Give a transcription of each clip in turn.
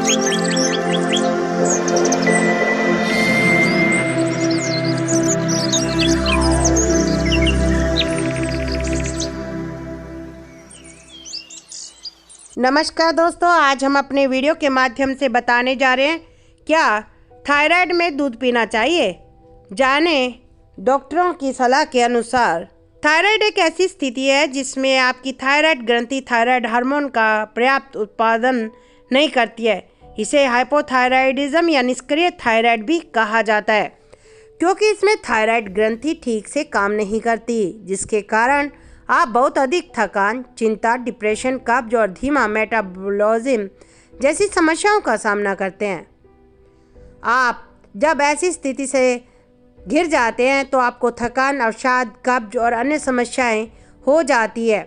नमस्कार दोस्तों, आज हम अपने वीडियो के माध्यम से बताने जा रहे हैं क्या थायराइड में दूध पीना चाहिए। जानें डॉक्टरों की सलाह के अनुसार। थायराइड एक ऐसी स्थिति है जिसमें आपकी थायराइड ग्रंथि थायराइड हार्मोन का पर्याप्त उत्पादन नहीं करती है। इसे हाइपोथायराइडिज्म या निष्क्रिय थायराइड भी कहा जाता है, क्योंकि इसमें थायराइड ग्रंथि ठीक से काम नहीं करती, जिसके कारण आप बहुत अधिक थकान, चिंता, डिप्रेशन, कब्ज और धीमा मेटाबॉलिज्म जैसी समस्याओं का सामना करते हैं। आप जब ऐसी स्थिति से घिर जाते हैं तो आपको थकान, अवसाद, कब्ज और अन्य समस्याएं हो जाती है।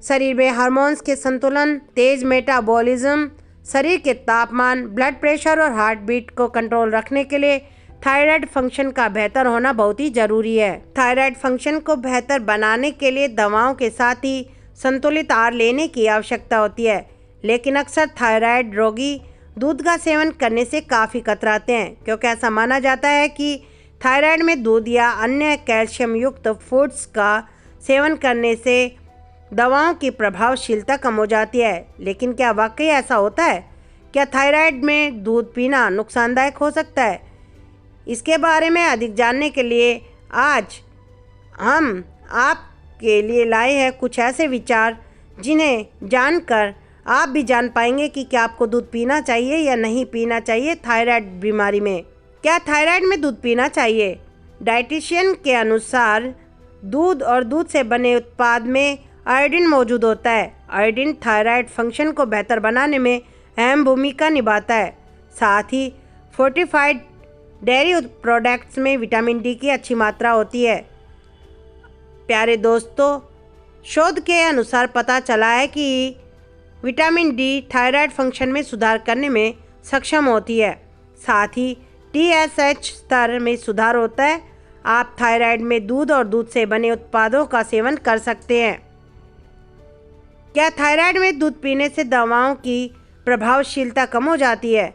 शरीर में हार्मोन्स के संतुलन, तेज मेटाबॉलिज्म, शरीर के तापमान, ब्लड प्रेशर और हार्ट बीट को कंट्रोल रखने के लिए थायराइड फंक्शन का बेहतर होना बहुत ही जरूरी है। थायराइड फंक्शन को बेहतर बनाने के लिए दवाओं के साथ ही संतुलित आहार लेने की आवश्यकता होती है, लेकिन अक्सर थायराइड रोगी दूध का सेवन करने से काफ़ी कतराते हैं, क्योंकि ऐसा माना जाता है कि थायराइड में दूध या अन्य कैल्शियम युक्त फूड्स का सेवन करने से दवाओं की प्रभावशीलता कम हो जाती है। लेकिन क्या वाकई ऐसा होता है? क्या थायराइड में दूध पीना नुकसानदायक हो सकता है? इसके बारे में अधिक जानने के लिए आज हम आपके लिए लाए हैं कुछ ऐसे विचार जिन्हें जानकर आप भी जान पाएंगे कि क्या आपको दूध पीना चाहिए या नहीं पीना चाहिए थायराइड बीमारी में। क्या थायराइड में दूध पीना चाहिए? डाइटिशियन के अनुसार दूध और दूध से बने उत्पाद में आयोडीन मौजूद होता है। आयोडीन थायराइड फंक्शन को बेहतर बनाने में अहम भूमिका निभाता है। साथ ही फोर्टिफाइड डेयरी प्रोडक्ट्स में विटामिन डी की अच्छी मात्रा होती है। प्यारे दोस्तों, शोध के अनुसार पता चला है कि विटामिन डी थायराइड फंक्शन में सुधार करने में सक्षम होती है। साथ ही TSH स्तर में सुधार होता है। आप थायराइड में दूध और दूध से बने उत्पादों का सेवन कर सकते हैं। क्या थायराइड में दूध पीने से दवाओं की प्रभावशीलता कम हो जाती है?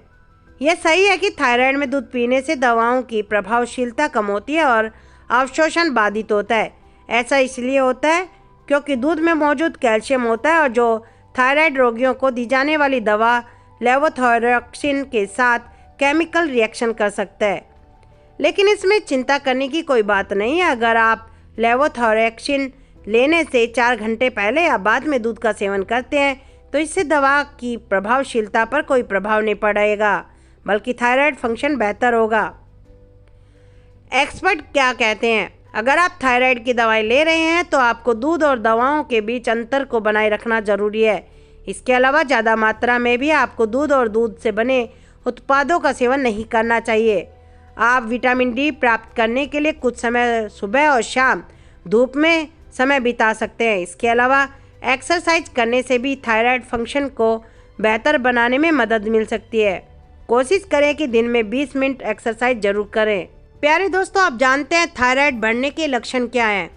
यह सही है कि थायराइड में दूध पीने से दवाओं की प्रभावशीलता कम होती है और अवशोषण बाधित होता है। ऐसा इसलिए होता है क्योंकि दूध में मौजूद कैल्शियम होता है और जो थायराइड रोगियों को दी जाने वाली दवा लेवोथायरोक्सिन के साथ केमिकल रिएक्शन कर सकता है। लेकिन इसमें चिंता करने की कोई बात नहीं है। अगर आप लेवोथायरोक्सिन लेने से 4 घंटे पहले या बाद में दूध का सेवन करते हैं तो इससे दवा की प्रभावशीलता पर कोई प्रभाव नहीं पड़ेगा, बल्कि थायराइड फंक्शन बेहतर होगा। एक्सपर्ट क्या कहते हैं? अगर आप थायराइड की दवाएं ले रहे हैं तो आपको दूध और दवाओं के बीच अंतर को बनाए रखना जरूरी है। इसके अलावा ज़्यादा मात्रा में भी आपको दूध और दूध से बने उत्पादों का सेवन नहीं करना चाहिए। आप विटामिन डी प्राप्त करने के लिए कुछ समय सुबह और शाम धूप में समय बिता सकते हैं। इसके अलावा एक्सरसाइज करने से भी थायराइड फंक्शन को बेहतर बनाने में मदद मिल सकती है। कोशिश करें कि दिन में 20 मिनट एक्सरसाइज जरूर करें। प्यारे दोस्तों, आप जानते हैं थायराइड बढ़ने के लक्षण क्या हैं?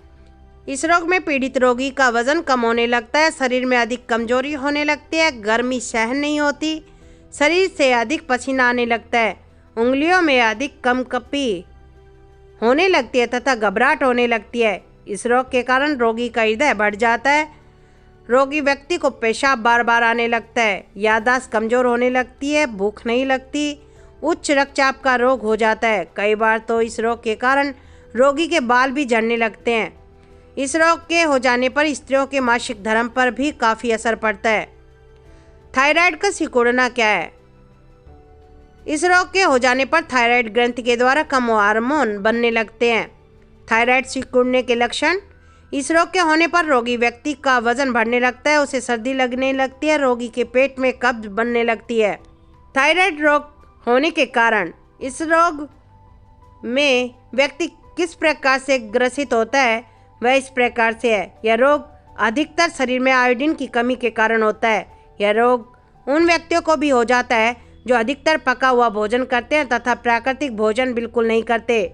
इस रोग में पीड़ित रोगी का वजन कम होने लगता है, शरीर में अधिक कमजोरी होने लगती है, गर्मी सहन नहीं होती, शरीर से अधिक पसीना आने लगता है, उंगलियों में अधिक कंपी होने लगती है तथा घबराहट होने लगती है। इस रोग के कारण रोगी का हृदय बढ़ जाता है, रोगी व्यक्ति को पेशाब बार बार आने लगता है, याददाश्त कमजोर होने लगती है, भूख नहीं लगती, उच्च रक्तचाप का रोग हो जाता है। कई बार तो इस रोग के कारण रोगी के बाल भी झड़ने लगते हैं। इस रोग के हो जाने पर स्त्रियों के मासिक धर्म पर भी काफ़ी असर पड़ता है। थायराइड का सिकुड़ना क्या है? इस रोग के हो जाने पर थायराइड ग्रंथि के द्वारा कम हार्मोन बनने लगते हैं। थायराइड सिकुड़ने के लक्षण: इस रोग के होने पर रोगी व्यक्ति का वजन बढ़ने लगता है, उसे सर्दी लगने लगती है, रोगी के पेट में कब्ज बनने लगती है। थायराइड रोग होने के कारण: इस रोग में व्यक्ति किस प्रकार से ग्रसित होता है वह इस प्रकार से है। यह रोग अधिकतर शरीर में आयोडीन की कमी के कारण होता है। यह रोग उन व्यक्तियों को भी हो जाता है जो अधिकतर पका हुआ भोजन करते हैं तथा प्राकृतिक भोजन बिल्कुल नहीं करते।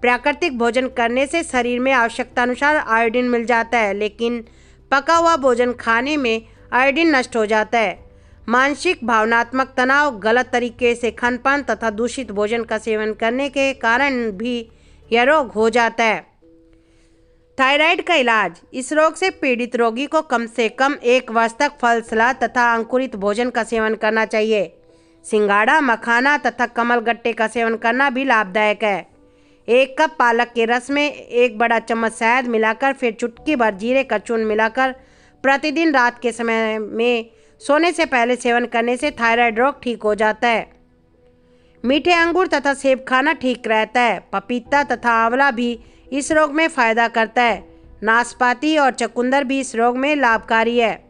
प्राकृतिक भोजन करने से शरीर में आवश्यकता अनुसार आयोडीन मिल जाता है, लेकिन पका हुआ भोजन खाने में आयोडीन नष्ट हो जाता है। मानसिक भावनात्मक तनाव, गलत तरीके से खान-पान तथा दूषित भोजन का सेवन करने के कारण भी यह रोग हो जाता है। थायराइड का इलाज। इस रोग से पीड़ित रोगी को कम से कम 1 वर्ष तक फल, सलाद तथा अंकुरित भोजन का सेवन करना चाहिए। सिंघाड़ा, मखाना तथा कमल गट्टे का सेवन करना भी लाभदायक है। 1 कप पालक के रस में 1 बड़ा चम्मच शहद मिलाकर फिर चुटकी भर जीरे का चूर्ण मिलाकर प्रतिदिन रात के समय में सोने से पहले सेवन करने से थायराइड रोग ठीक हो जाता है। मीठे अंगूर तथा सेब खाना ठीक रहता है। पपीता तथा आंवला भी इस रोग में फ़ायदा करता है। नाशपाती और चुकंदर भी इस रोग में लाभकारी है।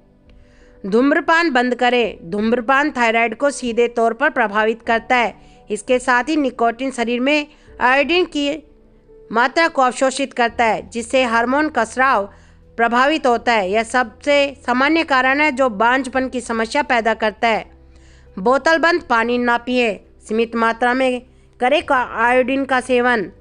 धूम्रपान बंद करें। धूम्रपान थायराइड को सीधे तौर पर प्रभावित करता है। इसके साथ ही निकोटीन शरीर में आयोडीन की मात्रा को अवशोषित करता है, जिससे हार्मोन का स्राव प्रभावित होता है। यह सबसे सामान्य कारण है जो बांझपन की समस्या पैदा करता है। बोतल बंद पानी ना पिए। सीमित मात्रा में करें आयोडीन का सेवन।